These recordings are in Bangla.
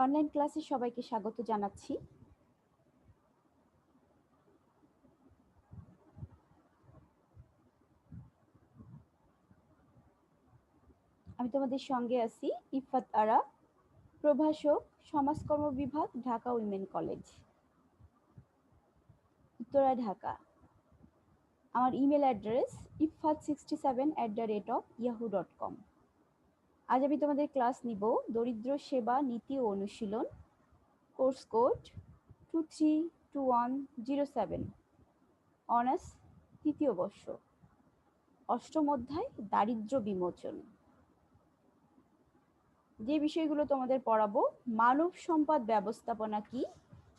অনলাইন ক্লাসে সবাইকে স্বাগত জানাচ্ছি। আমি তোমাদের সঙ্গে আছি ইফাত আরা, প্রভাষক, সমাজকর্ম বিভাগ, ঢাকা উইমেন কলেজ, উত্তরা, ঢাকা। আমার ইমেল অ্যাড্রেস ifat67@yahoo.com। আজ আমি তোমাদের ক্লাস নিব দরিদ্র সেবা নীতি ও অনুশীলন, কোর্স কোড 232107, অনার্স তৃতীয় বর্ষ, অষ্টম অধ্যায় দারিদ্র্য বিমোচন। যে বিষয়গুলো তোমাদের পড়াবো, মানব সম্পদ ব্যবস্থাপনা কি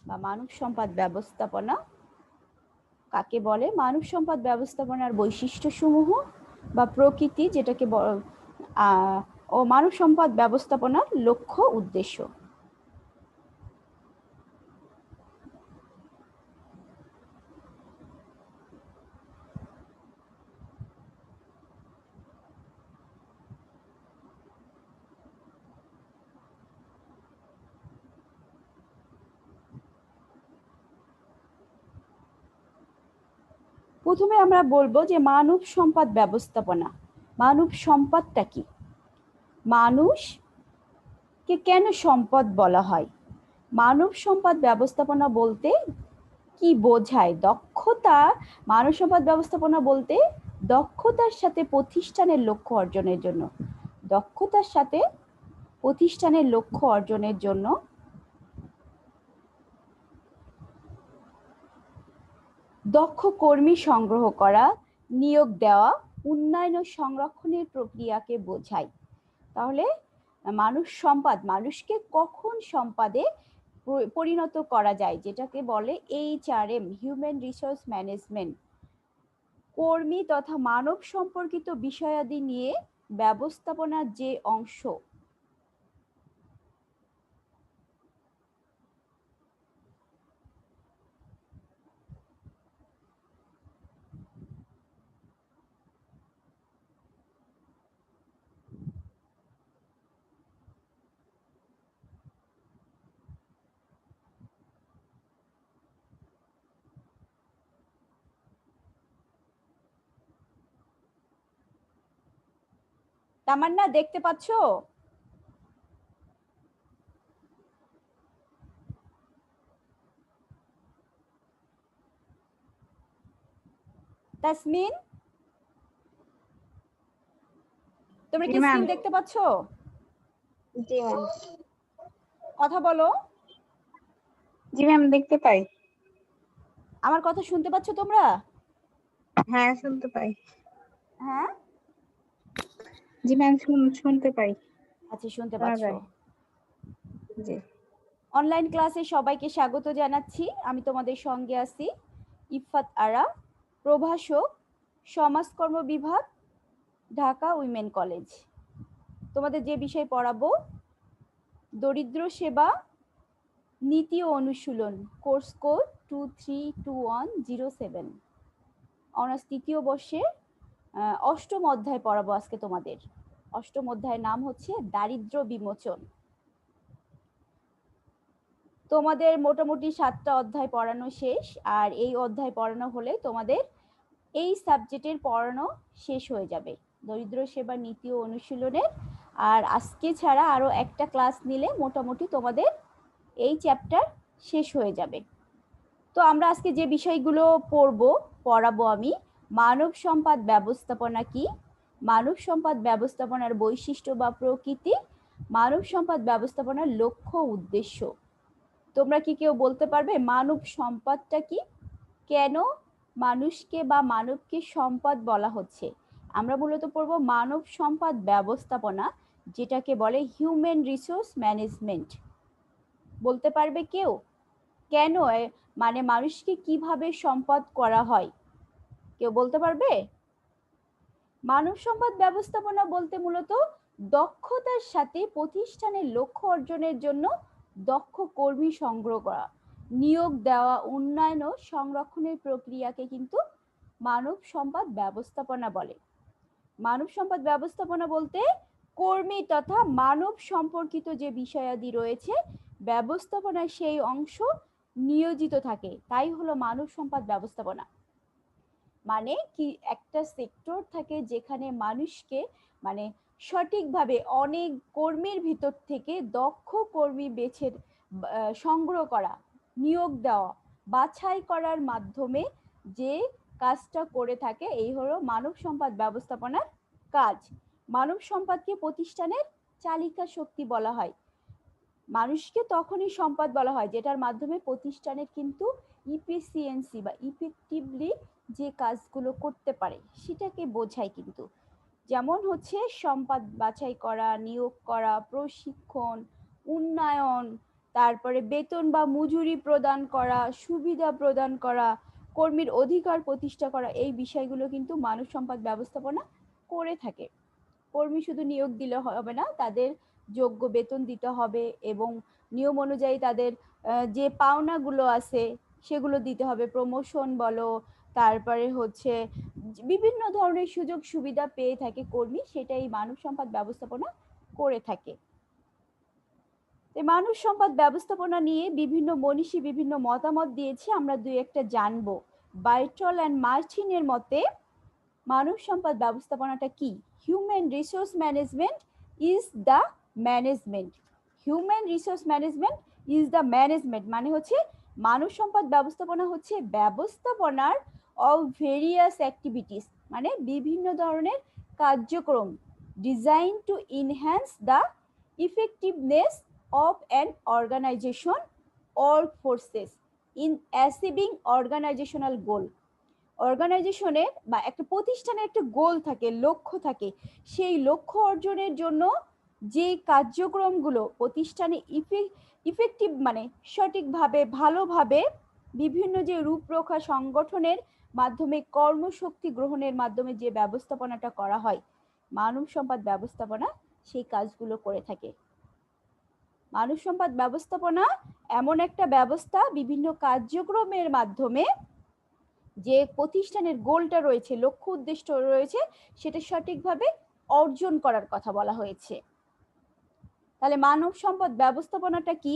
বা মানব সম্পদ ব্যবস্থাপনা কাকে বলে, মানব সম্পদ ব্যবস্থাপনার বৈশিষ্ট্যসমূহ বা প্রকৃতি যেটাকে ও মানব সম্পদ ব্যবস্থাপনার লক্ষ্য উদ্দেশ্য। প্রথমে আমরা বলবো যে মানব সম্পদ ব্যবস্থাপনা, মানব সম্পদটা কি, মানুষকে কেন সম্পদ বলা হয়, মানব সম্পদ ব্যবস্থাপনা বলতে কি বোঝায়, দক্ষতা, মানব সম্পদ ব্যবস্থাপনা বলতে দক্ষতার সাথে প্রতিষ্ঠানের লক্ষ্য অর্জনের জন্য, দক্ষতার সাথে প্রতিষ্ঠানের লক্ষ্য অর্জনের জন্য দক্ষ কর্মী সংগ্রহ করা, নিয়োগ দেওয়া, উন্নয়ন ও সংরক্ষণের প্রক্রিয়াকে বোঝায়। তাহলে মানব সম্পদ, মানুষকে কখন সম্পদে পরিণত করা যায়, যেটাকে বলে HRM, হিউম্যান রিসোর্স ম্যানেজমেন্ট, কর্মী তথা মানব সম্পর্কিত বিষয়াদি নিয়ে ব্যবস্থাপনার যে অংশ। তামান্না, দেখতে পাচ্ছো? তাসমিন, তোমরা কি স্ক্রিন দেখতে পাচ্ছো? জি ম্যাম। কথা বলো। জি ম্যাম, দেখতে পাই। আমার কথা শুনতে পাচ্ছো তোমরা? হ্যাঁ, শুনতে পাই। হ্যাঁ, জি ম্যাম, শুনতে পাই। আচ্ছা, শুনতে পাচ্ছো। জি। অনলাইন ক্লাসে সবাইকে স্বাগত জানাচ্ছি। আমি তোমাদের সঙ্গে আছি ইফাত আরা, প্রভাষক, সমাজকর্ম বিভাগ, ঢাকা উইমেন কলেজ। তোমাদের যে বিষয় পড়াবো, দরিদ্র সেবা নীতি ও অনুশীলন, কোর্স কোড 232107, অনার্স তৃতীয় বর্ষের অষ্টম অধ্যায় পড়াবো আজকে তোমাদের। অষ্টম অধ্যায়ের নাম হচ্ছে দারিদ্র্য বিমোচন। তোমাদের মোটামুটি 7টা অধ্যায় পড়ানো শেষ, আর এই অধ্যায় পড়ানো হলে তোমাদের এই সাবজেক্টের পড়ানো শেষ হয়ে যাবে, দরিদ্র সেবা নীতি ও অনুশীলনের। আর আজকে ছাড়া আরো একটা ক্লাস নিলে মোটামুটি তোমাদের এই চ্যাপ্টার শেষ হয়ে যাবে। তো আমরা আজকে যে বিষয়গুলো পড়াবো আমি, মানব সম্পদ ব্যবস্থাপনা কি, মানব সম্পদ ব্যবস্থাপনার বৈশিষ্ট্য বা প্রকৃতি, মানব সম্পদ ব্যবস্থাপনার লক্ষ্য উদ্দেশ্য। তোমরা কি কেউ বলতে পারবে মানব সম্পদটা কি, কেন মানুষকে বা মানবকে সম্পদ বলা হচ্ছে? আমরা মূলত পড়বো মানব সম্পদ ব্যবস্থাপনা, যেটাকে বলে হিউম্যান রিসোর্স ম্যানেজমেন্ট। বলতে পারবে কেউ কেন, মানে মানুষকে কিভাবে সম্পদ করা হয়? কেউ বলতে পারবে? মানব সম্পদ ব্যবস্থাপনা বলতে মূলত দক্ষতার সাথে প্রতিষ্ঠানের লক্ষ্য অর্জনের জন্য দক্ষ কর্মী সংগ্রহ করা, নিয়োগ দেওয়া, উন্নয়ন ও সংরক্ষণের প্রক্রিয়াকে কিন্তু মানব সম্পদ ব্যবস্থাপনা বলে। মানব সম্পদ ব্যবস্থাপনা বলতে কর্মী তথা মানব সম্পর্কিত যে বিষয়াদি রয়েছে ব্যবস্থাপনায় সেই অংশ নিয়োজিত থাকে, তাই হলো মানব সম্পদ ব্যবস্থাপনা। মানে কি, একটা সেক্টর থাকে যেখানে মানুষকে মানে সঠিকভাবে অনেক কর্মীর ভিতর থেকে দক্ষ কর্মী বেছে সংগ্রহ করা, নিয়োগ দেওয়া, বাছাই করার মাধ্যমে যে কাজটা করে থাকে, এই হলো মানব সম্পদ ব্যবস্থাপনার কাজ। মানব সম্পদকে প্রতিষ্ঠানের চালিকা শক্তি বলা হয়। মানুষকে তখনই সম্পদ বলা হয় যেটার মাধ্যমে প্রতিষ্ঠানের কিন্তু ইফিসিয়েন্সি বা ইফেক্টিভলি যে কাজগুলো করতে পারে সেটাকে বোঝায় কিন্তু। যেমন হচ্ছে সম্পদ বাছাই করা, নিয়োগ করা, প্রশিক্ষণ, উন্নয়ন, তারপরে বেতন বা মজুরি প্রদান করা, সুবিধা প্রদান করা, কর্মীর অধিকার প্রতিষ্ঠা করা, এই বিষয়গুলো কিন্তু মানব সম্পদ ব্যবস্থাপনা করে থাকে। কর্মী শুধু নিয়োগ দিলে হবে না, তাদের যোগ্য বেতন দিতে হবে এবং নিয়ম অনুযায়ী তাদের যে পাওনাগুলো আছে সেগুলো দিতে হবে। প্রমোশন বলো, তারপরে হচ্ছে বিভিন্ন ধরনের সুযোগ সুবিধা পেয়ে থাকে কর্মী, সেটাই মানব সম্পদ ব্যবস্থাপনা করে থাকে। মানব সম্পদ ব্যবস্থাপনা নিয়ে বিভিন্ন মনীষী বিভিন্ন মতামত দিয়েছে, আমরা দুই একটা জানবো। বার্টল অ্যান্ড মার্টিনের মতে মানব সম্পদ ব্যবস্থাপনাটা কি? Human resource management is the management. Human resource management is the management মানে হচ্ছে মানব সম্পদ ব্যবস্থাপনা হচ্ছে ব্যবস্থাপনার অফ ভেরিয়াস অ্যাক্টিভিটিস, মানে বিভিন্ন ধরনের কার্যক্রম design to enhance the effectiveness of an organisation or forces in achieving organisational goal. অর্গানাইজেশনের বা একটা প্রতিষ্ঠানের একটা গোল থাকে, লক্ষ্য থাকে, সেই লক্ষ্য অর্জনের জন্য যে কার্যক্রমগুলো প্রতিষ্ঠানে ইফেক্টিভ মানে সঠিকভাবে ভালোভাবে বিভিন্ন যে রূপরেখা সংগঠনের মাধ্যমে কর্মশক্তি গ্রহণের মাধ্যমে যে ব্যবস্থাপনাটা করা হয়, মানব সম্পদ ব্যবস্থাপনা সেই কাজগুলো করে থাকে। মানব সম্পদ ব্যবস্থাপনা এমন একটা ব্যবস্থা বিভিন্ন কার্যক্রমের মাধ্যমে যে প্রতিষ্ঠানের গোলটা রয়েছে, লক্ষ্য উদ্দেশ্য রয়েছে, সেটা সঠিকভাবে অর্জন করার কথা বলা হয়েছে। তাহলে মানব সম্পদ ব্যবস্থাপনাটা কি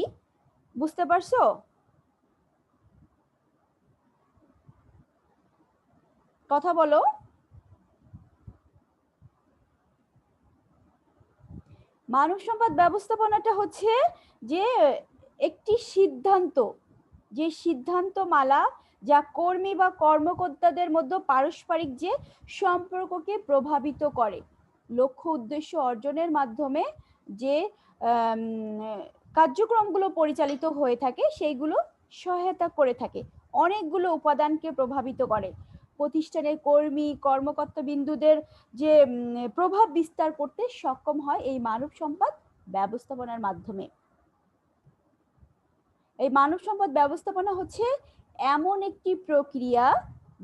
বুঝতে পারছো? কথা বলো। মানব সম্পদ ব্যবস্থাপনাটা হচ্ছে যে একটি সিদ্ধান্ত, যে সিদ্ধান্ত মালা যা কর্মী বা কর্মকর্তাদের মধ্যে পারস্পরিক যে সম্পর্ককে প্রভাবিত করে, লক্ষ্য উদ্দেশ্য অর্জনের মাধ্যমে যে কার্যক্রমগুলো পরিচালিত হয়ে থাকে সেইগুলো সহায়তা করে থাকে, অনেকগুলো উপাদানকে প্রভাবিত করে। প্রতিষ্ঠানের কর্মী কর্মকর্তা বিন্দুদের যে প্রভাব বিস্তার করতে সক্ষম হয় এই মানব সম্পদ ব্যবস্থাপনার মাধ্যমে। এই মানব সম্পদ ব্যবস্থাপনা হচ্ছে এমন একটি প্রক্রিয়া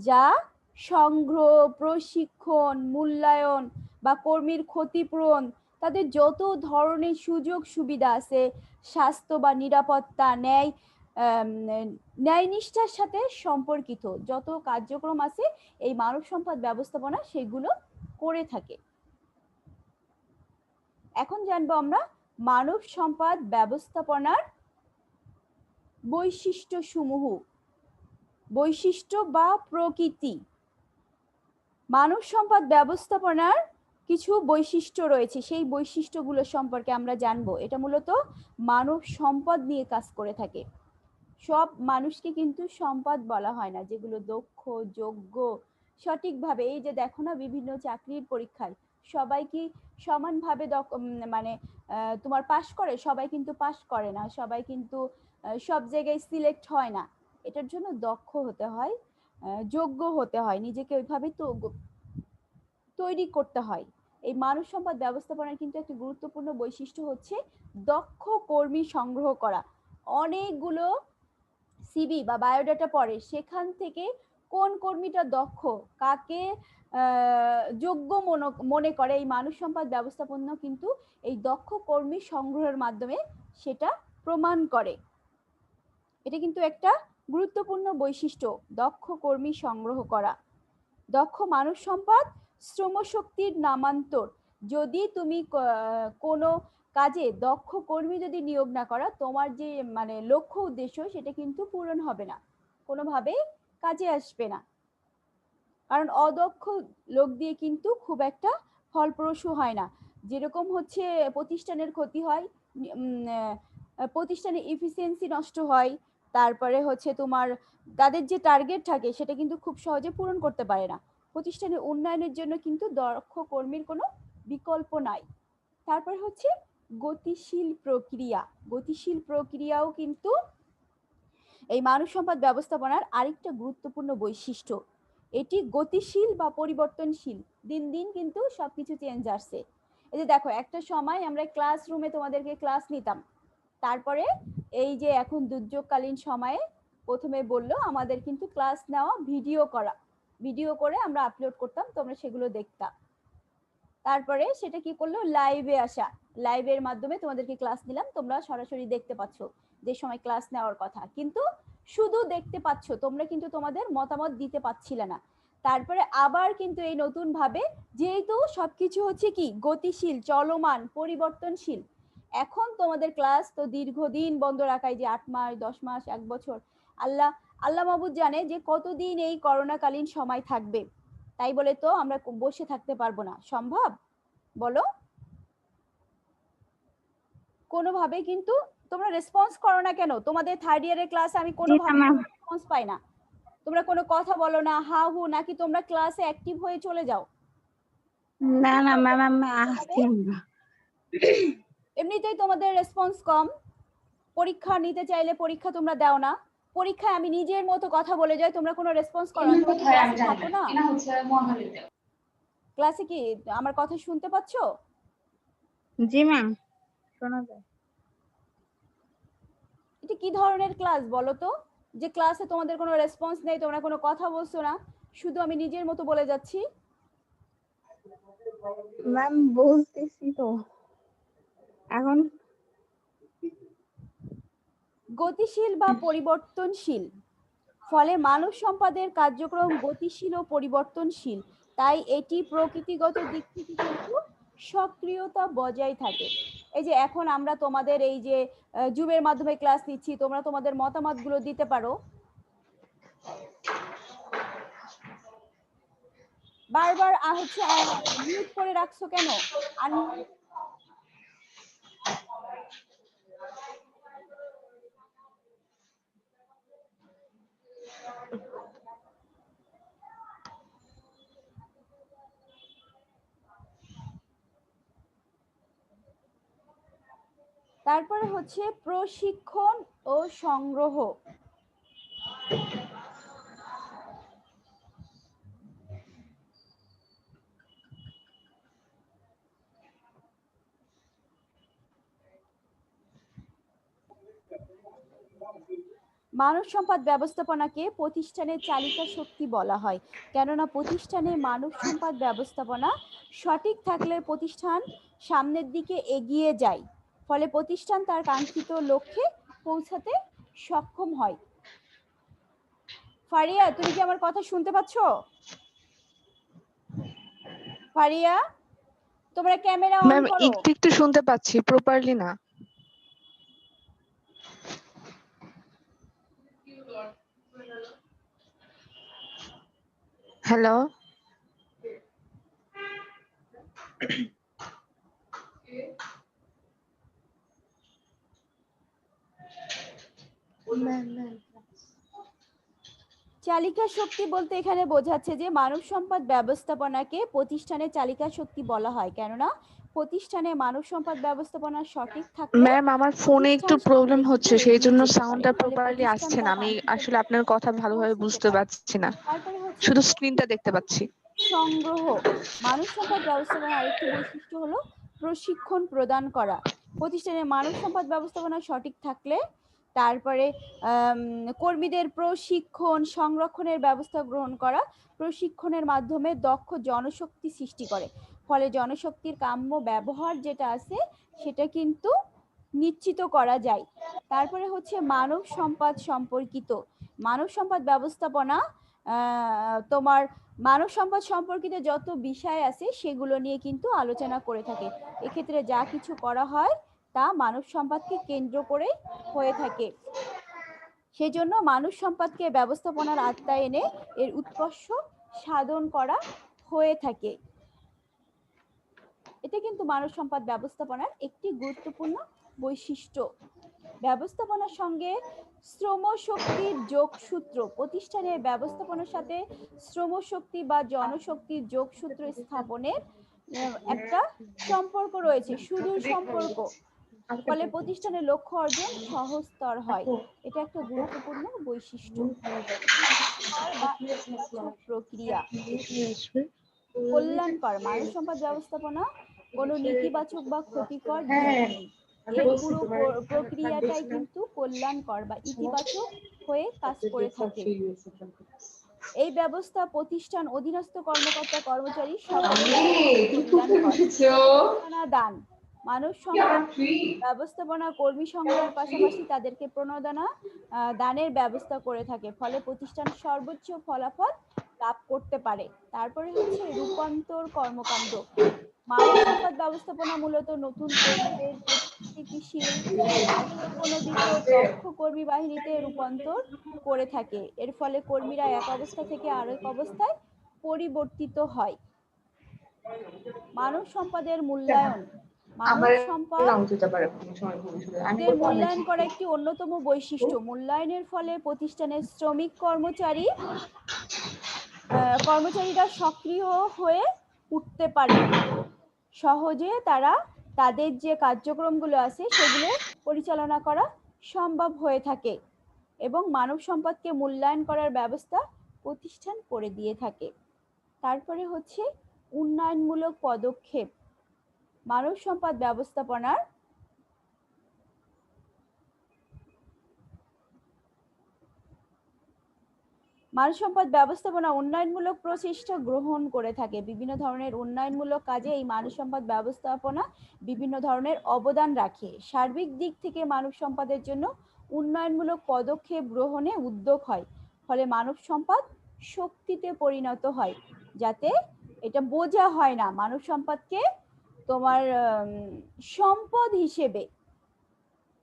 যা সংগ্রহ, প্রশিক্ষণ, মূল্যায়ন বা কর্মীর ক্ষতিপূরণ, তাদের যত ধরনের সুযোগ সুবিধা আছে, স্বাস্থ্য বা নিরাপত্তা, ন্যায়নিষ্ঠার সাথে সম্পর্কিত যত কার্যক্রম আছে এই মানব সম্পদ ব্যবস্থাপনা সেগুলো করে থাকে। এখন জানবো আমরা মানব সম্পদ ব্যবস্থাপনার বৈশিষ্ট্যসমূহ, বৈশিষ্ট্য বা প্রকৃতি। মানব সম্পদ ব্যবস্থাপনার কিছু বৈশিষ্ট্য রয়েছে, সেই বৈশিষ্ট্যগুলো সম্পর্কে আমরা জানবো। এটা মূলত মানব সম্পদ নিয়ে কাজ করে থাকে। সব মানুষকে কিন্তু সম্পদ বলা হয় না, যেগুলো দক্ষ, যোগ্য, সঠিকভাবে, এই যে দেখো না বিভিন্ন চাকরির পরীক্ষায় সবাই কি সমানভাবে মানে তোমার পাশ করে? সবাই কিন্তু পাশ করে না, সবাই কিন্তু সব জায়গায় সিলেক্ট হয় না। এটার জন্য দক্ষ হতে হয়, যোগ্য হতে হয়, নিজেকে ওইভাবে তো তৈরি করতে হয়। এই মানব সম্পদ ব্যবস্থাপনার কিন্তু একটা গুরুত্বপূর্ণ বৈশিষ্ট্য হচ্ছে দক্ষ কর্মী সংগ্রহ করা। অনেকগুলো সিভি বা বায়োডাটা পড়ে, সেখান থেকে কোন কর্মীটা দক্ষ, কাকে যোগ্য মনে করে, এই মানব সম্পদ ব্যবস্থাপনা কিন্তু এই দক্ষ কর্মী সংগ্রহের মাধ্যমে সেটা প্রমাণ করে। এটা কিন্তু একটা গুরুত্বপূর্ণ বৈশিষ্ট্য, দক্ষ কর্মী সংগ্রহ করা। দক্ষ মানব সম্পদ শ্রমশক্তির নামান্তর। যদি তুমি কোনো কাজে দক্ষ কর্মী যদি নিয়োগ না করা, তোমার যে মানে লক্ষ্য উদ্দেশ্য সেটা কিন্তু পূরণ হবে না, কোনোভাবে কাজে আসবে না। কারণ অদক্ষ লোক দিয়ে কিন্তু খুব একটা ফলপ্রসূ হয় না। যেরকম হচ্ছে প্রতিষ্ঠানের ক্ষতি হয়, প্রতিষ্ঠানের এফিসিয়েন্সি নষ্ট হয়, তারপরে হচ্ছে তোমার তাদের যে টার্গেট থাকে সেটা কিন্তু খুব সহজে পূরণ করতে পারে না। প্রতিষ্ঠানের উন্নয়নের জন্য কিন্তু দক্ষ কর্মীর কোনো বিকল্প নাই। তারপরে হচ্ছে গতিশীল প্রক্রিয়া। গতিশীল প্রক্রিয়াও কিন্তু এই মানব সম্পদ ব্যবস্থাপনার আরেকটা গুরুত্বপূর্ণ বৈশিষ্ট্য। এটি গতিশীল বা পরিবর্তনশীল, দিন দিন কিন্তু সবকিছু চেঞ্জ আসছে। এই যে দেখো, একটা সময় আমরা ক্লাসরুমে তোমাদেরকে ক্লাস নিতাম, তারপরে এই যে এখন দুর্যোগকালীন সময়ে প্রথমে বললো আমাদের কিন্তু ক্লাস নেওয়া ভিডিও করে আমরা আপলোড করতাম, তোমরা সেগুলো দেখতাম। তারপরে সেটা কি করলো, লাইভে আসা, লাইভের মাধ্যমে তোমাদেরকে ক্লাস নিলাম, তোমরা সরাসরি দেখতে পাচ্ছ যে সময় ক্লাস নেওয়ার কথা, কিন্তু শুধু দেখতে পাচ্ছ, তোমরা কিন্তু তোমাদের মতামত দিতে পারছিলে না। তারপরে আবার কিন্তু এই নতুন ভাবে, যেহেতু সবকিছু হচ্ছে কি গতিশীল, চলমান, পরিবর্তনশীল, এখন তোমাদের ক্লাস তো দীর্ঘদিন বন্ধ রাখায়, যে 8 মাস 10 মাস 1 বছর, আল্লাহ মাহবুদ জানে যে কতদিন এই করোনাকালীন সময় থাকবে। তাই বলে তো আমরা বসে থাকতে পারবো না, সম্ভব? বলো। কোনোভাবে কিন্তু তোমরা রেসপন্স করো না কেন? তোমাদের থার্ড ইয়ারের ক্লাসে আমি কোনোভাবে রেসপন্স পাই না, তোমরা কোনো কথা বলো না, হা হু, নাকি তোমরা ক্লাসে অ্যাক্টিভ হয়ে চলে যাও? না না ম্যাম, আমি আসছি না। এমনিতেই তোমাদের রেসপন্স কম, পরীক্ষা নিতে চাইলে পরীক্ষা তোমরা দাও না, পরীক্ষায় আমি নিজের মতো কথা বলে যাই, তোমরা কোনো রেসপন্স করো না, ক্লাসে থাকো না। ক্লাসে কি আমার কথা শুনতে পাচ্ছ? জি ম্যাম, শোনা যায়। এটা কি ধরনের ক্লাস বলো তো, যে ক্লাসে তোমাদের কোনো রেসপন্স নেই, তোমরা কোনো কথা বলছো না, শুধু আমি নিজের মতো বলে যাচ্ছি। ম্যাম বলতেছি তো এখন। গতিশীল বা পরিবর্তনশীল, ফলে মানব সম্পদের কার্যক্রম গতিশীল ও পরিবর্তনশীল, তাই এটি প্রকৃতিগত দিক থেকে কিন্তু সক্রিয়তা বজায় থাকে। এই যে এখন আমরা তোমাদের এই যে জুমের মাধ্যমে ক্লাস নিচ্ছি, তোমরা তোমাদের মতামতগুলো দিতে পারো। বারবার হচ্ছে মিউট করে রাখছো কেন? তারপরে হচ্ছে প্রশিক্ষণ ও সংগ্রহ। মানব সম্পদ ব্যবস্থাপনাকে প্রতিষ্ঠানের চালিকা শক্তি বলা হয়, কেননা প্রতিষ্ঠানে মানব সম্পদ ব্যবস্থাপনা সঠিক থাকলে প্রতিষ্ঠান সামনের দিকে এগিয়ে যায়, ফলে প্রতিষ্ঠান তার কাঙ্ক্ষিত লক্ষ্যে পৌঁছাতে সক্ষম হয়। ফারিয়া, তুমি কি আমার কথা শুনতে পাচ্ছ? ফারিয়া, তোমরা ক্যামেরা অন ম্যাম করো। একটু শুনতে পাচ্ছি, প্রপারলি না। হ্যালো, চালিকা শক্তি বলতে এখানে বোঝাচ্ছে যে মানব সম্পদ ব্যবস্থাপনাকে প্রতিষ্ঠানের চালিকা শক্তি বলা হয়, কেননা প্রতিষ্ঠানে মানব সম্পদ ব্যবস্থাপনা সঠিক থাকলে ম্যাম আমার ফোনে একটু প্রবলেম হচ্ছে, সেই জন্য সাউন্ডটা প্রপারলি প্রতিষ্ঠান আসছে না। তার আমি কাঙ্ক্ষিত আসলে আপনার কথা ভালোভাবে পৌঁছাতে বুঝতে পারে। পারছি না, তারপরে হচ্ছে শুধু স্ক্রিনটা দেখতে পাচ্ছি। সংগ্রহ। মানব সম্পদ ব্যবস্থাপনার আরেকটি বৈশিষ্ট্য হলো প্রশিক্ষণ প্রদান করা। প্রতিষ্ঠানে মানব সম্পদ ব্যবস্থাপনা সঠিক থাকলে তারপরে কর্মীদের প্রশিক্ষণ সংরক্ষণের ব্যবস্থা গ্রহণ করা, প্রশিক্ষণের মাধ্যমে দক্ষ জনশক্তি সৃষ্টি করে, ফলে জনশক্তির কাম্য ব্যবহার যেটা আছে সেটা কিন্তু নিশ্চিত করা যায়। তারপরে হচ্ছে মানব সম্পদ সম্পর্কিত। মানব সম্পদ ব্যবস্থাপনা তোমার মানব সম্পদ সম্পর্কিত যত বিষয় আছে সেগুলো নিয়ে কিন্তু আলোচনা করে থাকে। এক্ষেত্রে যা কিছু করা হয় তা মানব সম্পদকে কেন্দ্র করে হয়ে থাকে। সেজন্য মানব সম্পদকে ব্যবস্থাপনার আওতায় এনে এর উৎকর্ষ সাধন করা হয়ে থাকে। এটা কিন্তু মানব সম্পদ ব্যবস্থাপনার একটি গুরুত্বপূর্ণ বৈশিষ্ট্য। ব্যবস্থাপনার সঙ্গে শ্রমশক্তির যোগসূত্র, প্রতিষ্ঠানের ব্যবস্থাপনার সাথে শ্রমশক্তি বা জনশক্তির যোগসূত্র স্থাপনের একটা সম্পর্ক রয়েছে, সুদূর সম্পর্ক। ফলে প্রতিষ্ঠানের লক্ষ্য অর্জন সহজতর হয়। এটা একটা গুরুত্বপূর্ণ বৈশিষ্ট্য। বা ইতিবাচক প্রক্রিয়া, কল্যাণকর মানব সম্পদ ব্যবস্থাপনা কোনো নেতিবাচক বা ক্ষতিকর দিক নেই। এর পুরো প্রক্রিয়াটাই কিন্তু কল্যাণকর বা ইতিবাচক হয়ে কাজ করে থাকে। এই ব্যবস্থা প্রতিষ্ঠান অধীনস্থ কর্মকর্তা কর্মচারী দান মানব সম্পদ ব্যবস্থাপনা কর্মী সংগ্রহের পাশাপাশি তাদেরকে প্রণোদনা দানের ব্যবস্থা করে থাকে, ফলে প্রতিষ্ঠান সর্বোচ্চ ফলাফল লাভ করতে পারে। তারপরে হচ্ছে রূপান্তর কর্মকাণ্ড। মানব সম্পদ ব্যবস্থাপনা মূলত নতুন কর্মীদের প্রতিষ্ঠিতশীল আত্মপ্রণোদিত দক্ষ কর্মী বাহিনীতে রূপান্তর করে থাকে। এর ফলে কর্মীরা এক অবস্থা থেকে আরেক অবস্থায় পরিবর্তিত হয়। মানব সম্পদের মূল্যায়ন। মানব সম্পদের মূল্যায়ন করা একটি অন্যতম বৈশিষ্ট্য। মূল্যায়নের ফলে প্রতিষ্ঠানের শ্রমিক কর্মচারীরা সক্রিয় হয়ে উঠতে পারে। সহজে তারা তাদের যে কার্যক্রমগুলো আছে সেগুলো পরিচালনা করা সম্ভব হয়ে থাকে এবং মানব সম্পদকে মূল্যায়ন করার ব্যবস্থা প্রতিষ্ঠান করে দিয়ে থাকে। তারপরে হচ্ছে উন্নয়নমূলক পদক্ষেপ। মানব সম্পদ ব্যবস্থাপনার মানব সম্পদ ব্যবস্থাপনা উন্নয়নমূলক প্রচেষ্টা গ্রহণ করে থাকে। বিভিন্ন ধরনের উন্নয়নমূলক কাজে এই মানব সম্পদ ব্যবস্থাপনা বিভিন্ন ধরনের অবদান রাখে। সার্বিক দিক থেকে মানব সম্পদের জন্য উন্নয়নমূলক পদক্ষেপ গ্রহণে উদ্যোগ হয়, ফলে মানব সম্পদ শক্তিতে পরিণত হয়। যাতে এটা বোঝা হয় না, মানব সম্পদকে তোমার সম্পদ হিসেবে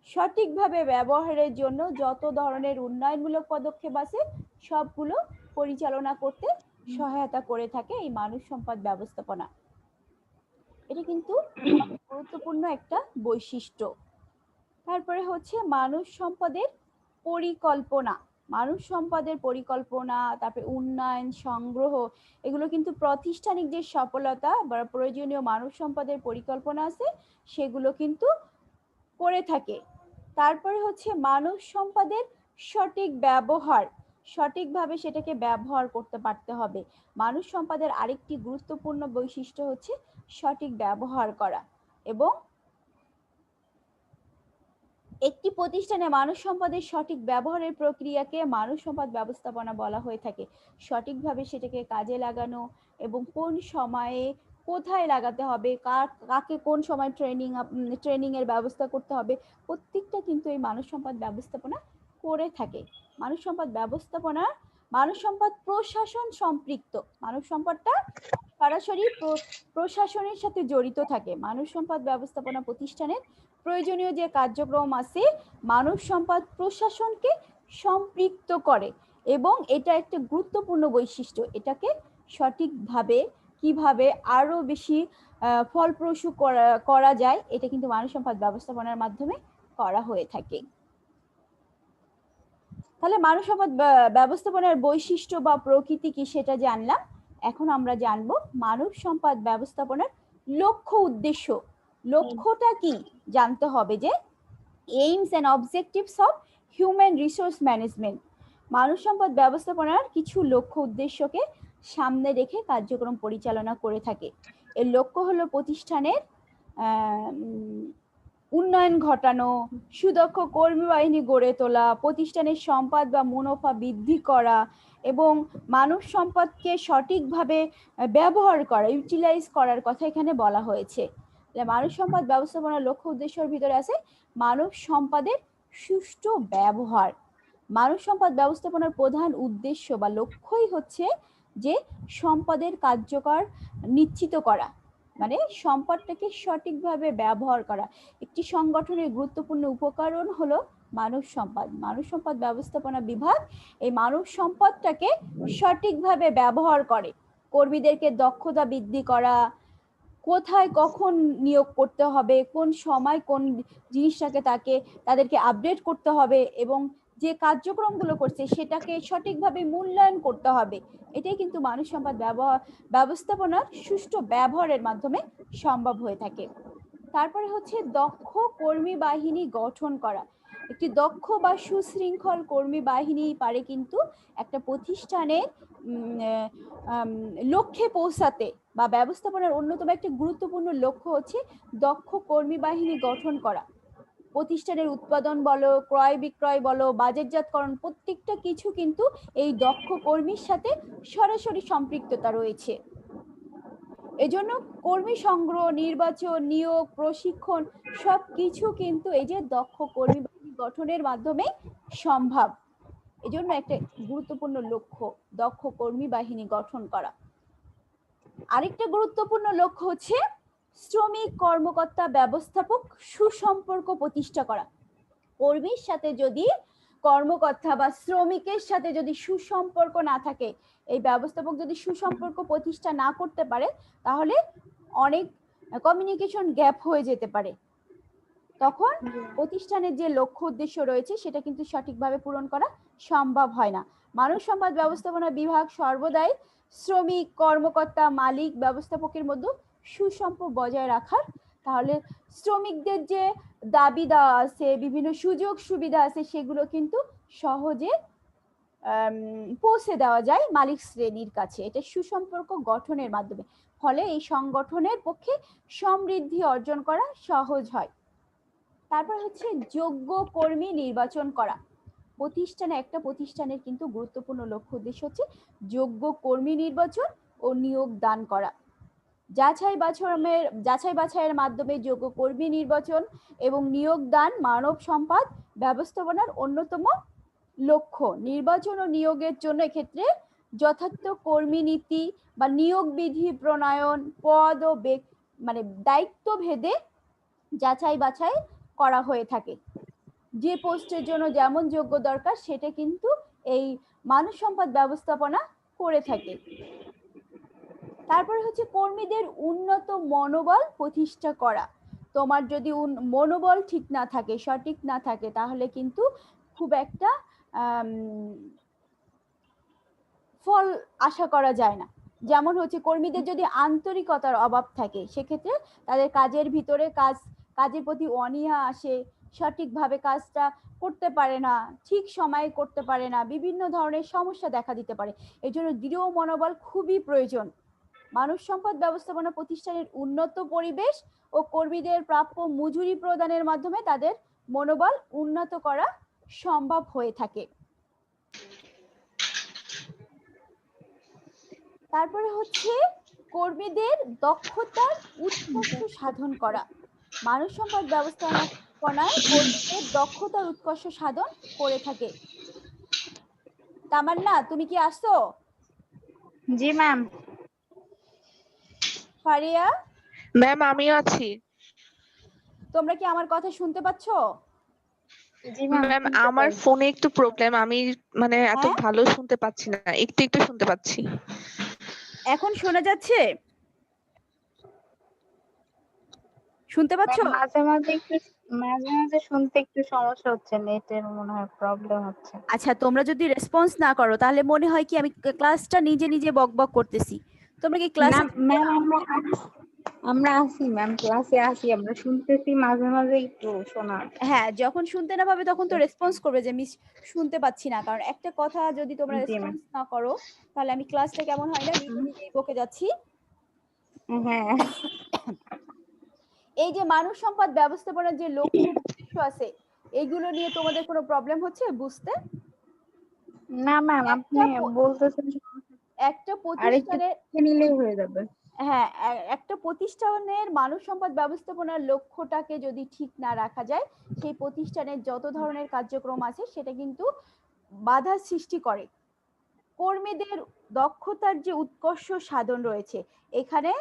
সঠিকভাবে ব্যবহারের জন্য যত ধরনের উন্নয়নমূলক পদক্ষেপ আছে সবগুলো পরিচালনা করতে সহায়তা করে থাকে এই মানব সম্পদ ব্যবস্থাপনা। এটা কিন্তু গুরুত্বপূর্ণ একটা বৈশিষ্ট্য। তারপরে হচ্ছে মানব সম্পদের পরিকল্পনা। মানব সম্পদের পরিকল্পনা, তারপরে উন্নয়ন, সংগ্রহ, এগুলো কিন্তু প্রাতিষ্ঠানিক যে সফলতা বা প্রয়োজনীয় মানব সম্পদের পরিকল্পনা আছে সেগুলো কিন্তু করে থাকে। তারপরে হচ্ছে মানব সম্পদের সঠিক ব্যবহার, সঠিকভাবে সেটাকে ব্যবহার করতে পারতে হবে। মানব সম্পদের আরেকটি গুরুত্বপূর্ণ বৈশিষ্ট্য হচ্ছে সঠিক ব্যবহার করা। এবং একটি প্রতিষ্ঠানে মানব সম্পদের সঠিক ব্যবহারের প্রক্রিয়াকে মানব সম্পদ ব্যবস্থাপনা বলা হয়ে থাকে। সঠিকভাবে সেটাকে কাজে লাগানো এবং কোন সময়ে কোথায় লাগাতে হবে, কাকে কোন সময় ট্রেনিং এর ব্যবস্থা করতে হবে, প্রত্যেকটা কিন্তু এই মানব সম্পদ ব্যবস্থাপনা করে থাকে। মানব সম্পদ ব্যবস্থাপনা মানব সম্পদ প্রশাসন সম্পৃক্ত। মানব সম্পদটা সরাসরি প্রশাসনের সাথে জড়িত থাকে। মানব সম্পদ ব্যবস্থাপনা প্রতিষ্ঠানের প্রয়োজনীয় যে কার্যক্রম আছে মানব সম্পদ প্রশাসনকে সম্পৃক্ত করে এবং এটা একটা গুরুত্বপূর্ণ বৈশিষ্ট্য। এটাকে সঠিকভাবে কিভাবে আরো বেশি ফলপ্রসূ করা যায় এটা কিন্তু মানব সম্পদ ব্যবস্থাপনার মাধ্যমে করা হয়ে থাকে। তাহলে মানব সম্পদ ব্যবস্থাপনার বৈশিষ্ট্য বা প্রকৃতি কি সেটা জানলাম। এখন আমরা জানবো মানব সম্পদ ব্যবস্থাপনার লক্ষ্য উদ্দেশ্য। লক্ষ্যটা কি জানতে হবে, যে aims and objectives of human resource management. মানব সম্পদ ব্যবস্থাপনার কিছু লক্ষ্য উদ্দেশ্যকে সামনে রেখে কার্যক্রম পরিচালনা করে থাকে। এর লক্ষ্য হলো প্রতিষ্ঠানের উন্নয়ন ঘটানো, সুদক্ষ কর্মী বাহিনী গড়ে তোলা, প্রতিষ্ঠানের সম্পদ বা মুনাফা বৃদ্ধি করা এবং মানব সম্পদকে সঠিকভাবে ব্যবহার করা, ইউটিলাইজ করার কথা এখানে বলা হয়েছে। মানব সম্পদ ব্যবস্থাপনার লক্ষ্য উদ্দেশ্যের ভিতরে আছে মানব সম্পদের সুষ্ঠু ব্যবহার। মানব সম্পদ ব্যবস্থাপনার প্রধান উদ্দেশ্য বা লক্ষ্যই হচ্ছে যে সম্পদের কার্যকর নিশ্চিত করা, মানে সম্পদটাকে সঠিকভাবে ব্যবহার করা। একটি সংগঠনের গুরুত্বপূর্ণ উপকরণ হলো মানব সম্পদ। মানব সম্পদ ব্যবস্থাপনা বিভাগ এই মানব সম্পদটাকে সঠিকভাবে ব্যবহার করে। কর্মীদেরকে দক্ষতা বৃদ্ধি করা, কোথায় কখন নিয়োগ করতে হবে, কোন সময় কোন জিনিসটাকে তাদেরকে আপডেট করতে হবে, এবং যে কার্যক্রমগুলো করছে সেটাকে সঠিকভাবে মূল্যায়ন করতে হবে। এটাই কিন্তু মানব সম্পদ ব্যবস্থাপনার সুষ্ঠু ব্যবহারের মাধ্যমে সম্ভব হয়ে থাকে। তারপরে হচ্ছে দক্ষ কর্মী বাহিনী গঠন করা। একটি দক্ষ বা সুশৃঙ্খল কর্মী বাহিনী পারে কিন্তু একটা প্রতিষ্ঠানের লক্ষ্যে পৌঁছাতে, বা ব্যবস্থাপনার অন্যতম একটি গুরুত্বপূর্ণ লক্ষ্য হচ্ছে দক্ষ কর্মী বাহিনী গঠন করা। প্রতিষ্ঠানের উৎপাদন বলো, ক্রয় বিক্রয় বলো, বাজারজাতকরণ, প্রত্যেকটা কিছু কিন্তু এই দক্ষ কর্মীর সাথে সরাসরি সম্পৃক্ততা রয়েছে। এজন্য কর্মী সংগ্রহ, নির্বাচন, নিয়োগ, প্রশিক্ষণ সবকিছু কিন্তু এই যে দক্ষ কর্মী বাহিনী গঠনের মাধ্যমে সম্ভব। এজন্য একটা গুরুত্বপূর্ণ লক্ষ্য দক্ষ কর্মী বাহিনী গঠন করা। আরেকটা গুরুত্বপূর্ণ লক্ষ্য হচ্ছে শ্রমিক, কর্মকর্তা, ব্যবস্থাপক সুসম্পর্ক প্রতিষ্ঠা করা। কর্মীর সাথে যদি কর্মকর্তা বা শ্রমিকের সাথে যদি সুসম্পর্ক না থাকে, এই ব্যবস্থাপক যদি সুসম্পর্ক প্রতিষ্ঠা না করতে পারে, তাহলে অনেক কমিউনিকেশন গ্যাপ হয়ে যেতে পারে। তখন প্রতিষ্ঠানের যে লক্ষ্য উদ্দেশ্য রয়েছে সেটা কিন্তু সঠিকভাবে পূরণ করা সম্ভব হয় না। মানব সম্পদ ব্যবস্থাপনা বিভাগ সর্বদাই শ্রমিক, কর্মকর্তা, মালিক, ব্যবস্থাপকের মধ্যে সুসম্পর্ক বজায় রাখার, তাহলে শ্রমিকদের যে দাবি দেওয়া আছে, বিভিন্ন সুযোগ সুবিধা আছে, সেগুলো কিন্তু সহজে পৌঁছে দেওয়া যায় মালিক শ্রেণীর কাছে। এটা সুসম্পর্ক গঠনের মাধ্যমে, ফলে এই সংগঠনের পক্ষে সমৃদ্ধি অর্জন করা সহজ হয়। তারপর হচ্ছে যোগ্য কর্মী নির্বাচন করা। একটা প্রতিষ্ঠানের কিন্তু গুরুত্বপূর্ণ লক্ষ্য উদ্দেশ্য হচ্ছে যোগ্য কর্মী নির্বাচন ও নিয়োগ দান করা। যাচাই বাছাইয়ের মাধ্যমে যোগ্য কর্মী নির্বাচন এবং নিয়োগ দান মানব সম্পদ ব্যবস্থাপনার অন্যতম লক্ষ্য। নির্বাচন ও নিয়োগের জন্য এক্ষেত্রে যথার্থ কর্মী নীতি বা নিয়োগ বিধি প্রণয়ন, পদ ও দায়িত্ব ভেদে যাচাই বাছাই করা হয়ে থাকে। যে পোস্টের জন্য যেমন যোগ্য দরকার সেটা কিন্তু এই মানব সম্পদ ব্যবস্থাপনা করে থাকে। তারপরে হচ্ছে কর্মীদের উন্নত মনোবল প্রতিষ্ঠা করা। তোমার যদি মনোবল ঠিক না থাকে, সঠিক না থাকে, তাহলে কিন্তু খুব একটা ফল আশা করা যায় না। যেমন হচ্ছে কর্মীদের যদি আন্তরিকতার অভাব থাকে, সেক্ষেত্রে তাদের কাজের ভিতরে কাজের প্রতি অনীহা আসে, সঠিকভাবে কাজটা করতে পারে না, ঠিক সময়ে করতে পারে না, বিভিন্ন ধরনের সমস্যা দেখা দিতে পারে। এই জন্য দৃঢ় মনোবল খুবই প্রয়োজন। মানব সম্পদ ব্যবস্থাপনা প্রতিষ্ঠানের উন্নত পরিবেশ ও কর্মীদের প্রাপ্য মজুরি প্রদানের মাধ্যমে তাদের মনোবল উন্নত করা সম্ভব হয়ে থাকে। তারপরে হচ্ছে কর্মীদের দক্ষতার উৎকর্ষ সাধন করা। মানব সম্পদ ব্যবস্থাপনায় কর্মীদের দক্ষতার উৎকর্ষ সাধন করে থাকে। তামান্না, তুমি কি আসছো? জি ম্যাম। ফারিয়া ম্যাম আমিও আছি। তোমরা কি আমার কথা শুনতে পাচ্ছো? জি ম্যাম। ম্যাম আমার ফোনে একটু প্রবলেম, আমি এত হ্যাঁ? ভালো শুনতে পাচ্ছি না, একটু একটু শুনতে পাচ্ছি। এখন শোনা যাচ্ছে? শুনতে পাচ্ছো? মাঝে মাঝে শুনতে একটু সমস্যা হচ্ছে, নেটের মনে হয় প্রবলেম হচ্ছে। আচ্ছা, তোমরা যদি রেসপন্স না করো তাহলে মনে হয় কি আমি ক্লাসটা নিজে নিজে বকবক করতেছি। তোমরা কি ক্লাসে? না ম্যাম, আমরা আছি ম্যাম, ক্লাসে আছি, আমরা শুনতেছি, মাঝে মাঝে একটু শোনা। হ্যাঁ, যখন শুনতে না পাবে তখন তো রেসপন্স করবে যে মিস শুনতে পাচ্ছি না, কারণ একটা কথা যদি তোমরা জি ম্যাম। রেসপন্স না করো তাহলে আমি ক্লাসটা কেমন হয় না, নিজে নিজেই বকে যাচ্ছি। হ্যাঁ। এই যে মানব সম্পদ ব্যবস্থাপনার যে লক্ষ্য উদ্দেশ্য আছে, এইগুলো নিয়ে তোমাদের কোনো প্রবলেম হচ্ছে বুঝতে? না ম্যাম, আপনি বলতেছেন একটা প্রতিষ্ঠানের নিলেই হয়ে যাবে। হ্যাঁ, একটা প্রতিষ্ঠানের মানব সম্পদ ব্যবস্থাপনার লক্ষ্যটাকে যদি ঠিক না রাখা যায়, সেই প্রতিষ্ঠানের যত ধরনের কার্যক্রম আছে সেটা কিন্তু বাধার সৃষ্টি করে। কর্মীদের দক্ষতার যে উৎকর্ষ সাধন রয়েছে, এখানে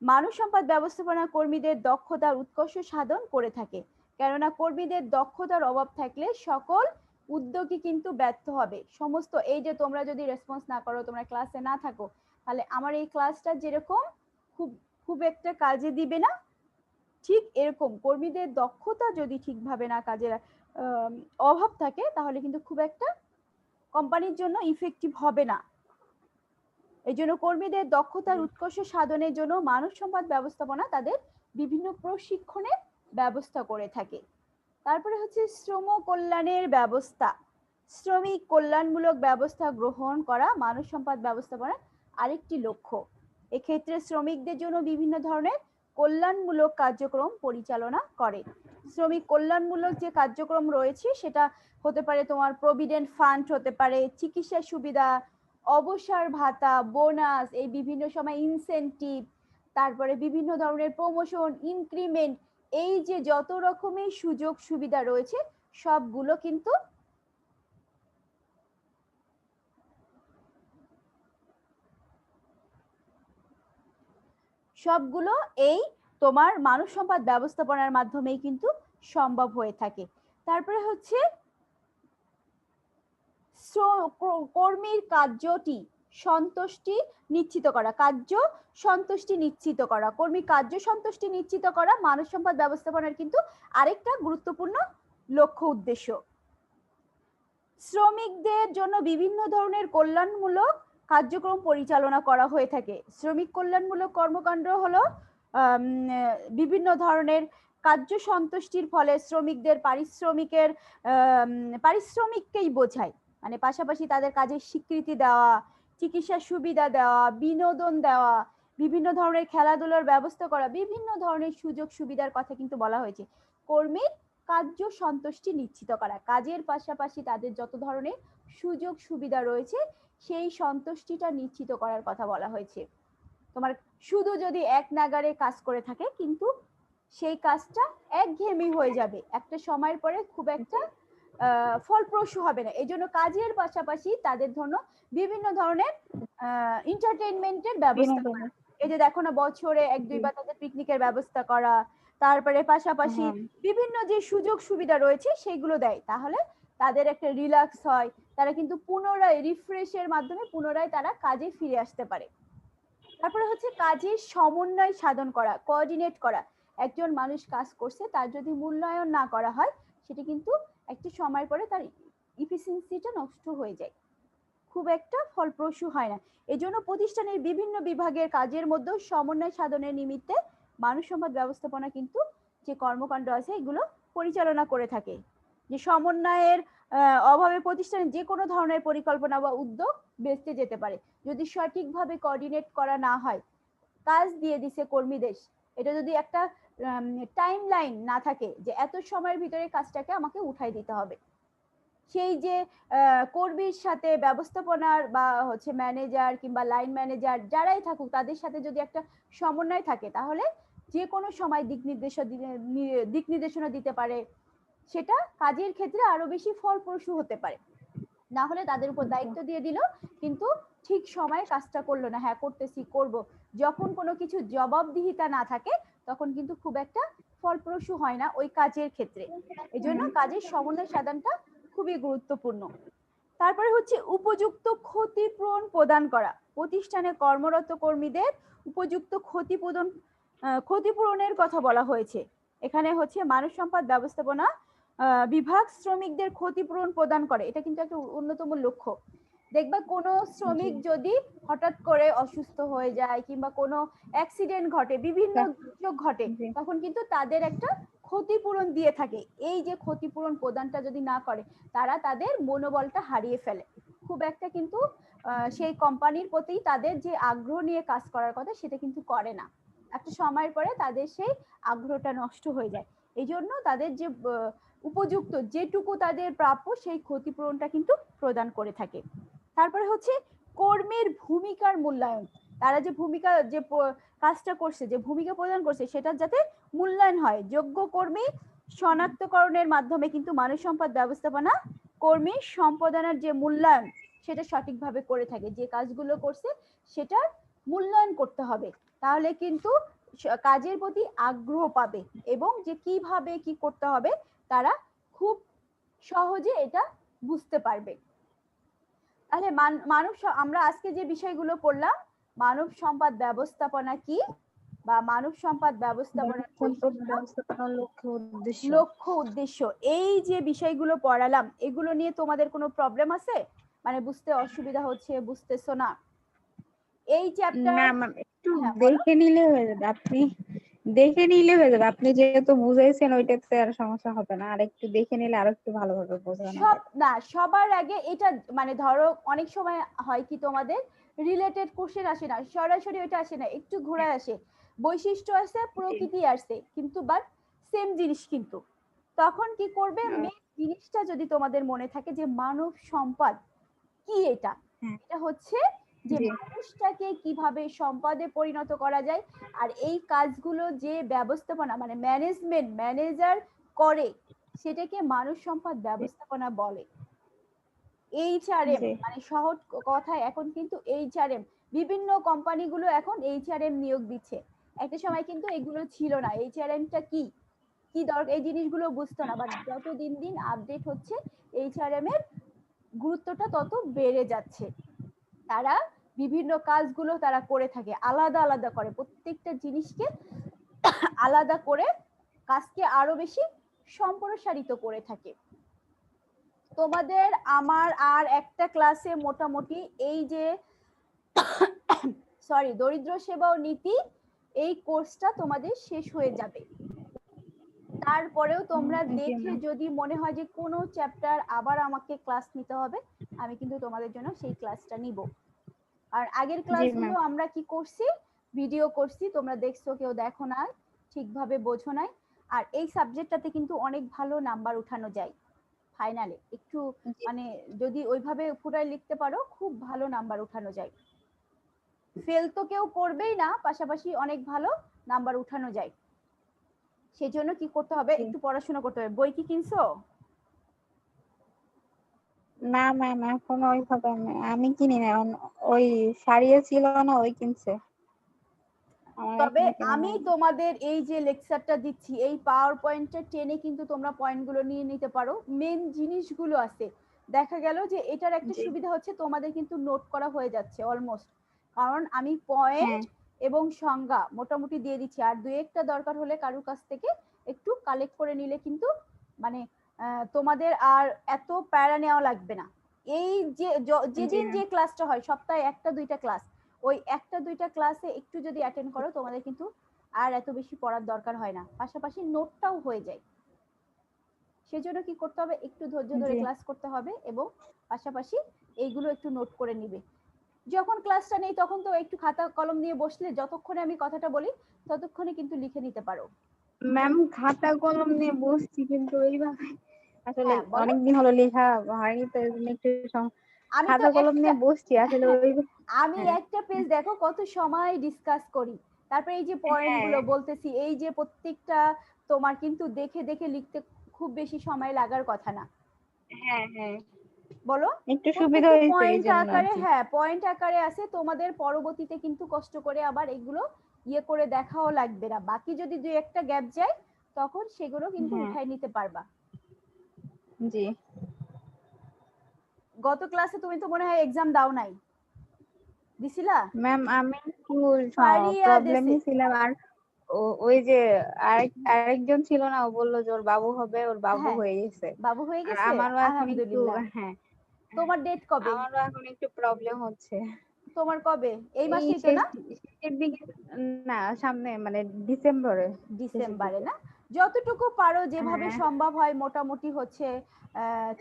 মানব সম্পদ ব্যবস্থাপনা কর্মীদের দক্ষতার উৎকর্ষ সাধন করে থাকে। কেননা কর্মীদের দক্ষতার অভাব থাকলে সকল উদ্যোগই কিন্তু ব্যর্থ হবে। সমস্ত এই যে তোমরা যদি রেসপন্স না করো, তোমরা ক্লাসে না থাকো, তাহলে আমার এই ক্লাসটা যেরকম খুব খুব একটা কাজে দিবে না, ঠিক এরকম কর্মীদের দক্ষতা যদি ঠিকভাবে না কাজের অভাব থাকে, তাহলে কিন্তু খুব একটা কোম্পানির জন্য ইফেক্টিভ হবে না। এই জন্য কর্মীদের দক্ষতার উৎকর্ষ সাধনের জন্য মানব সম্পদ ব্যবস্থাপনা তাদের বিভিন্ন প্রশিক্ষণের ব্যবস্থা করে থাকে। তারপরে হচ্ছে শ্রম কল্যাণের ব্যবস্থা। শ্রমিক কল্যাণমূলক ব্যবস্থা গ্রহণ করা মানব সম্পদ ব্যবস্থাপনার আরেকটি লক্ষ্য। এক্ষেত্রে শ্রমিকদের জন্য বিভিন্ন ধরনের কল্যাণমূলক কার্যক্রম পরিচালনা করে। শ্রমিক কল্যাণমূলক যে কার্যক্রম রয়েছে সেটা হতে পারে তোমার প্রভিডেন্ট ফান্ড, হতে পারে চিকিৎসা সুবিধা, অবসর ভাতা, বোনাস, এই বিভিন্ন সময় ইনসেনটিভ, তারপরে বিভিন্ন ধরনের প্রমোশন, ইনক্রিমেন্ট, এই যে যত রকমের সুযোগ সুবিধা রয়েছে সবগুলো কিন্তু এই তোমার মানব সম্পদ ব্যবস্থাপনার মাধ্যমেই কিন্তু সম্ভব হয়ে থাকে। তারপরে হচ্ছে কর্মীর কার্যটি সন্তুষ্টি নিশ্চিত করা। কর্মীর কার্য সন্তুষ্টি নিশ্চিত করা মানব সম্পদ ব্যবস্থাপনার কিন্তু আরেকটা গুরুত্বপূর্ণ লক্ষ্য উদ্দেশ্য। শ্রমিকদের জন্য বিভিন্ন ধরনের কল্যাণমূলক কার্যক্রম পরিচালনা করা হয়ে থাকে। শ্রমিক কল্যাণমূলক কর্মকাণ্ড হলো বিভিন্ন ধরনের কার্য সন্তুষ্টির ফলে শ্রমিকদের পারিশ্রমিককেই বোঝায়, মানে পাশাপাশি তাদের কাজের স্বীকৃতি দেওয়া, চিকিৎসা সুবিধা দেওয়া, বিনোদন দেওয়া, বিভিন্ন ধরনের খেলাধুলার ব্যবস্থা করা, বিভিন্ন ধরনের সুযোগ সুবিধার কথা কিন্তু বলা হয়েছে। কর্মীর কার্য সন্তুষ্টি নিশ্চিত করা, কাজের পাশাপাশি তাদের যত ধরনের সুযোগ সুবিধা রয়েছে সেই সন্তুষ্টিটা নিশ্চিত করার কথা বলা হয়েছে। তোমার শুধু যদি এক নাগারে কাজ করে থাকে কিন্তু সেই কাজটা একঘেয়েমি হয়ে যাবে, একটা সময়ের পরে খুব একটা ফলপ্রসূ হবে না। এই জন্য কাজের পাশাপাশি তাদের জন্য বিভিন্ন ধরনের এন্টারটেইনমেন্টের ব্যবস্থা করা। এই যে দেখো না, বছরে এক দুইবার তাদের পিকনিকের ব্যবস্থা করা, তারপরে পাশাপাশি বিভিন্ন যে সুযোগ সুবিধা রয়েছে সেগুলো দেয়, তাহলে তাদের একটা রিল্যাক্স হয়, তারা কিন্তু পুনরায় রিফ্রেশের মাধ্যমে পুনরায় তারা কাজে ফিরে আসতে পারে। তারপরে হচ্ছে কাজের সমন্বয় সাধন করা, কোঅর্ডিনেট করা। একজন মানুষ কাজ করছে, তার যদি মূল্যায়ন না করা হয় সেটা কিন্তু একটা সময় পরে তার ইফিসিয়েন্সিটা নষ্ট হয়ে যায়, খুব একটা ফলপ্রসূ হয় না। এই জন্য প্রতিষ্ঠানের বিভিন্ন বিভাগের কাজের মধ্যে সমন্বয় সাধনের নিমিত্তে মানব সম্পদ ব্যবস্থাপনা কিন্তু যে কর্মকাণ্ড আছে এগুলো পরিচালনা করে থাকে। যে সমন্বয়ের অভাবে প্রতিষ্ঠানের যে কোনো ধরনের পরিকল্পনা বা উদ্যোগ বেঁচে যেতে পারে। যদি সঠিকভাবে কোঅর্ডিনেট করা না হয়, কাজ দিয়ে দিছে কর্মীদের, এটা যদি একটা টাইম লাইন না থাকে যে এত সময়ের ভিতরে কাজটাকে আমাকে উঠাই দিতে হবে, সেই যে কর্মীর সাথে ব্যবস্থাপনার বা হচ্ছে ম্যানেজার কিংবা লাইন ম্যানেজার যারাই থাকুক তাদের সাথে যদি একটা সমন্বয় থাকে, তাহলে যে কোনো সময় দিক নির্দেশনা দিতে পারে, সেটা কাজের ক্ষেত্রে আরো বেশি ফলপ্রসূ হতে পারে। না হলে তাদের উপর দায়িত্ব দিয়ে দিল কিন্তু ঠিক সময়ে কাজটা করলো না, হ্যাঁ করতেছি করব, যখন কোনো কিছু জবাবদিহিতা না থাকে তখন কিন্তু খুব একটা ফলপ্রসূ হয় না ওই কাজের ক্ষেত্রে। এই জন্য কাজের সমন্বয় সাধনটা খুবই গুরুত্বপূর্ণ। তারপরে হচ্ছে উপযুক্ত ক্ষতিপূরণ প্রদান করা। প্রতিষ্ঠানে কর্মরত কর্মীদের উপযুক্ত ক্ষতিপূরণের কথা বলা হয়েছে। এখানে হচ্ছে মানব সম্পদ ব্যবস্থাপনা বিভাগ শ্রমিকদের ক্ষতিপূরণ প্রদান করে, এটা কিন্তু একটা অন্যতম লক্ষ্য। দেখবা কোনো শ্রমিক যদি হঠাৎ করে অসুস্থ হয়ে যায় কিংবা কোনো অ্যাক্সিডেন্ট ঘটে, বিভিন্ন দুর্যোগ ঘটে, তখন কিন্তু তাদের একটা ক্ষতিপূরণ দিয়ে থাকে। এই যে ক্ষতিপূরণ প্রদানটা যদি না করে, তারা তাদের মনোবলটা হারিয়ে ফেলে, খুব একটা কিন্তু সেই কোম্পানির প্রতি তাদের যে আগ্রহ নিয়ে কাজ করার কথা সেটা কিন্তু করে না, একটা সময়ের পরে তাদের সেই আগ্রহটা নষ্ট হয়ে যায়। এই জন্য তাদের যে উপযুক্ত যেটুকু তাদের প্রাপ্য সেই ক্ষতিপূরণটা কিন্তু প্রদান করে থাকে। তারপরে হচ্ছে কর্মীর ভূমিকার মূল্যায়ন। তারা যে ভূমিকা যে কাজটা করছে, যে ভূমিকা প্রদান করছে, সেটা যাতে মূল্যায়ন হয়। যোগ্য কর্মী শনাক্তকরণের মাধ্যমে কিন্তু মানব সম্পদ ব্যবস্থাপনা কর্মী সম্পাদনার যে মূল্যায়ন সেটা সঠিকভাবে করে থাকে, যে কাজগুলো করছে সেটার মূল্যায়ন করতে হবে, তাহলে কিন্তু কাজের প্রতি আগ্রহ পাবে এবং যে কিভাবে কি করতে হবে তারা খুব সহজে এটা বুঝতে পারবে। তাহলে আমরা আজকে যে বিষয়গুলো পড়লাম, মানব সম্পদ ব্যবস্থাপনা কি বা মানব সম্পদ ব্যবস্থাপনার সম্পদ ব্যবস্থাপনার লক্ষ্য উদ্দেশ্য। লক্ষ্য উদ্দেশ্য, এই যে বিষয়গুলো পড়ালাম এগুলো নিয়ে তোমাদের কোনো প্রবলেম আছে, মানে বুঝতে অসুবিধা হচ্ছে, বুঝতেছো না? এই চ্যাপ্টার না ম্যাম, একটু হ্যাঁ বলো। দেখে নিলে হয়ে যাবে। আপনি যেহেতু বুঝাইছেন ওইটাতে আর সমস্যা হবে না, আর একটু দেখে নিলে আরো একটু ভালোভাবে বোঝানো সব যাবে। না, সবার আগে এটা মানে ধরো অনেক সময় হয় কি তোমাদের রিলেটেড কোশ্চেন আসে না, সরাসরি ওইটা আসে না, একটু ঘোরায় আসে, বৈশিষ্ট্য আসে, প্রকৃতি আসে, কিন্তু বাট সেম জিনিস কিন্তু। তখন কি করবে, মেন জিনিসটা যদি তোমাদের মনে থাকে যে মানব সম্পদ কি, এটা হ্যাঁ, এটা হচ্ছে যে জি মানুষটাকে কিভাবে সম্পদে পরিণত করা যায়, আর এই কাজগুলো যে ব্যবস্থাপনা মানে ম্যানেজার করে সেটাকে মানব সম্পদ ব্যবস্থাপনা বলে। এইচআরএম জি মানে সহজ কথায় এখন কিন্তু এইচআরএম, বিভিন্ন কোম্পানিগুলো এখন এইচআরএম নিয়োগ দিচ্ছে। একটা সময় কিন্তু এগুলো ছিল না, এইচআরএমটা কি কি দরকার এই জিনিসগুলো বুঝতো না, বাট যত দিন দিন আপডেট হচ্ছে এইচআরএম এর গুরুত্বটা তত বেড়ে যাচ্ছে। তারা বিভিন্ন কাজগুলো তারা করে থাকে, আলাদা আলাদা করে প্রত্যেকটা জিনিসকে আলাদা করে কাজকে আরো বেশি সম্প্রসারিত করে থাকে। তোমাদের আমার আর একটা ক্লাসে মোটামুটি এই যে দরিদ্র সেবা ও নীতি, এই কোর্সটা তোমাদের শেষ হয়ে যাবে। তারপরেও তোমরা জি দেখে ম্যাম, যদি মনে হয় যে কোনো চ্যাপ্টার আবার আমাকে ক্লাস নিতে হবে, আমি কিন্তু তোমাদের জন্য সেই ক্লাসটা নিব। আর আগের জি ক্লাসগুলো ম্যাম, আমরা কি করছি, ভিডিও করছি, তোমরা দেখছো, কেউ দেখো না, ঠিকভাবে বোঝো নাই। আর এই সাবজেক্টটাতে কিন্তু অনেক ভালো নাম্বার উঠানো যায় ফাইনালে, একটু জি মানে যদি ওইভাবে ফুটায় লিখতে পারো খুব ভালো নাম্বার উঠানো যায়। ফেল তো কেউ করবেই না, পাশাপাশি অনেক ভালো নাম্বার উঠানো যায়। সেজন্য কি করতে হবে, জি। একটু পড়াশোনা করতে হবে। বই কি কিনছো? না ম্যাম, এখন ওইভাবে আমি কিনি না। ওই সারিয়ে ছিল না, ওই কিনছে, আমার তবে এখনো কেনা আমি হয়নি। তোমাদের এই যে লেকচারটা দিচ্ছি, এই পাওয়ার পয়েন্টটা টেনে কিন্তু তোমরা পয়েন্টগুলো নিয়ে নিতে পারো, মেন জিনিসগুলো আছে। দেখা গেল যে এটার একটা জি সুবিধা হচ্ছে তোমাদের কিন্তু নোট করা হয়ে যাচ্ছে অলমোস্ট, কারণ আমি হ্যাঁ পয়েন্ট এবং সংজ্ঞা মোটামুটি দিয়ে দিচ্ছি, আর দুই একটা দরকার হলে কারুর কাছ থেকে একটু কালেক্ট করে নিলে কিন্তু মানে তোমাদের আর এত প্যারা নেওয়া লাগবে না। এই যে জি যেদিন ম্যাম, যে ক্লাসটা হয়, সপ্তাহে একটা দুইটা ক্লাস, ওই একটা দুইটা ক্লাসে একটু যদি অ্যাটেন্ড করো তোমাদের কিন্তু আর এত বেশি পড়ার দরকার হয় না, পাশাপাশি নোটটাও হয়ে যায়। সেজন্য কি করতে হবে, একটু ধৈর্য ধরে জি ক্লাস করতে হবে এবং পাশাপাশি এইগুলো একটু নোট করে নিবে। যখন ক্লাসটা নেই তখন তো একটু খাতা কলম নিয়ে বসলে যতক্ষণে আমি কথাটা বলি ততক্ষণে কিন্তু লিখে নিতে পারো। ম্যাম, খাতা কলম নিয়ে বসছি, কিন্তু এইভাবে আসলে হ্যাঁ বলো। অনেকদিন হলো লেখা হয়নি, তো এই জন্য একটু আমি তো খাতা কলম একটা নিয়ে বসছি আসলে ওই। আমি হ্যাঁ একটা পেজ দেখো কত সময় ডিসকাস করি, তারপরে এই যে পয়েন্ট হ্যাঁ গুলো বলতেছি, এই যে প্রত্যেকটা তোমার কিন্তু দেখে দেখে লিখতে খুব বেশি সময় লাগার কথা না, হ্যাঁ হ্যাঁ, বলো। একটু সুবিধা প্রত্যেকটা হয়েছে এই পয়েন্ট জন্য আর আকারে, কি। হ্যাঁ পয়েন্ট আকারে আছে, তোমাদের পরবর্তীতে কিন্তু কষ্ট করে আবার এগুলো ইয়ে করে দেখাও লাগবে না, বাকি যদি দুই একটা গ্যাপ যায় তখন সেগুলো কিন্তু হ্যাঁ উঠাই নিতে পারবা। জি গত ক্লাসে তুমি তো মনে হয় এক্সাম দাও নাই, দিছিলা? ম্যাম, আমি একটু ফারিয়া দেশে, প্রবলেমই ছিলাম। আর ওই যে আরেকজন ছিল না, ও বললো যে ওর বাবু হবে, ওর বাবু হ্যাঁ হয়ে গেছে। বাবু হয়ে আর গেছে, আমারও এখন একটু, আলহামদুলিল্লাহ। হ্যাঁ, তোমার ডেট কবে? আমারও এখন একটু প্রবলেম হচ্ছে। তোমার কবে, এই এই মাসেই তো না? শেষের দিকে, না সামনে মানে ডিসেম্বরে, শেষের ডিসেম্বরে দিকে। না? যতটুকু পারো যেভাবে হ্যাঁ সম্ভব হয় মোটামুটি হচ্ছে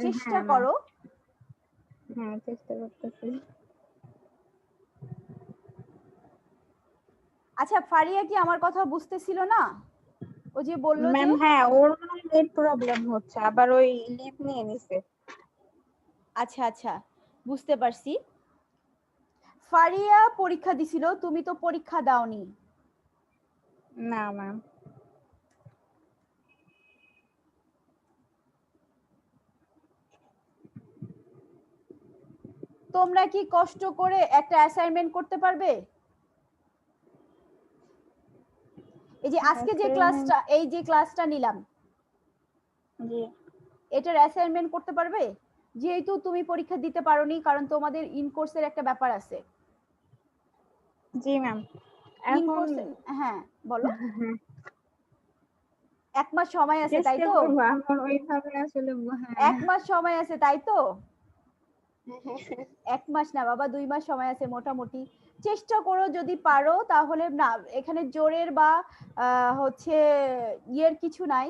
চেষ্টা হ্যাঁ ম্যাম, করো। হ্যাঁ চেষ্টা করতেছি। আচ্ছা, ফারিয়া কি আমার কথা বুঝতেছিল না? ও যে বললো যে ম্যাম হ্যাঁ, ওর নেট প্রবলেম হচ্ছে, আবার ওই লিভ নিয়ে নিছে। আচ্ছা আচ্ছা, বুঝতে পারছি। ফারিয়া পরীক্ষা দিছিল, তুমি তো পরীক্ষা দাওনি। না ম্যাম, তোমরা কি কষ্ট করে একটা অ্যাসাইনমেন্ট করতে পারবে? এই যে আজকে যে ক্লাসটা, এই যে ক্লাসটা নিলাম, জি এটার অ্যাসাইনমেন্ট করতে পারবে? যেহেতু তুমি পরীক্ষা দিতে পারোনি, কারণ তোমাদের ইন কোর্সের একটা ব্যাপার আছে। জি ম্যাম। ইন এখন কোর্স, হ্যাঁ বলো। 1 মাস সময় আছে, তাই চেষ্টা তো? করবো এখন ওইভাবে আসলে 1 মাস সময় আছে, তাই তো? 1 মাস না বাবা, 2 মাস সময় আছে মোটামুটি। চেষ্টা করো, যদি পারো তাহলে। না, এখানে জোরের বা হচ্ছে ইয়ের কিছু নাই,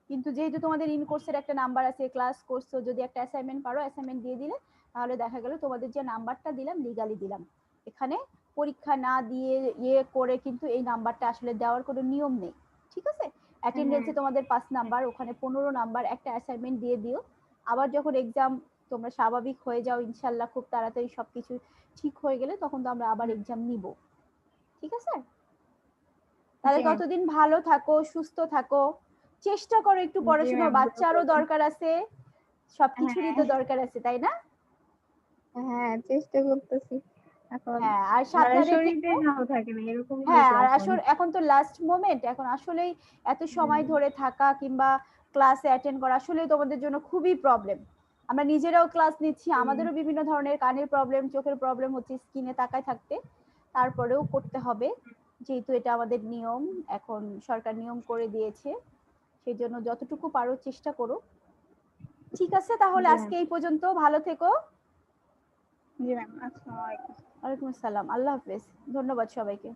কিন্তু যেহেতু তোমাদের ইন কোর্সের একটা নাম্বার আছে, ক্লাস করছো, যদি একটা অ্যাসাইনমেন্ট পারো, অ্যাসাইনমেন্ট দিয়ে দিলে তাহলে দেখা গেল তোমাদের যে নাম্বারটা দিলাম লিগালি দিলাম। এখানে পরীক্ষা না দিয়ে ইয়ে করে কিন্তু এই নাম্বারটা আসলে দেওয়ার কোনো নিয়ম নেই, ঠিক আছে? অ্যাটেন্ডেন্সে তোমাদের 5 নাম্বার, ওখানে 15 নাম্বার, একটা অ্যাসাইনমেন্ট দিয়ে দিও। আবার যখন এক্সাম তোমরা স্বাভাবিক হয়ে যাও ইনশাল্লাহ, খুব তাড়াতাড়ি সবকিছু ঠিক হয়ে গেলে, তখন তো আমরা আবার এক্সাম নিব, ঠিক আছে? তাহলে জি ম্যাম। ততদিন ভালো থাকো, সুস্থ থাকো, চেষ্টা করো একটু জি পড়াশোনা, ম্যাম, বাচ্চারও দরকার আছে, সবকিছুরই তো হ্যাঁ দরকার আছে, তাই না? হ্যাঁ চেষ্টা করতেছি এখন। হ্যাঁ, আর মানে সাবধানে শরীরটাই থেকো। ভালো থাকে না, এরকম হ্যাঁ, হয়েছে আর এখন। আসলে এখন তো লাস্ট মোমেন্ট, এখন আসলেই এত সময় ধরে থাকা কিংবা ক্লাসে অ্যাটেন্ড করা আসলে তোমাদের জন্য খুবই প্রবলেম। আমরা নিজেরাও ক্লাস নিচ্ছি, আমাদেরও বিভিন্ন ধরনের কানের প্রবলেম, চোখের প্রবলেম হচ্ছে স্ক্রিনে তাকায় থাকতে, তারপরেও করতে হবে, যেহেতু এটা আমাদের নিয়ম, এখন সরকার নিয়ম করে দিয়েছে, সেই জন্য যতটুকু পারো চেষ্টা করো। ঠিক আছে, তাহলে জি আজকে ম্যাম। এই পর্যন্ত, ভালো থেকো। জি ম্যাম, আসসালামু আলাইকুম। ওয়ালাইকুম আসসালাম, আল্লাহ হাফেজ, ধন্যবাদ সবাইকে।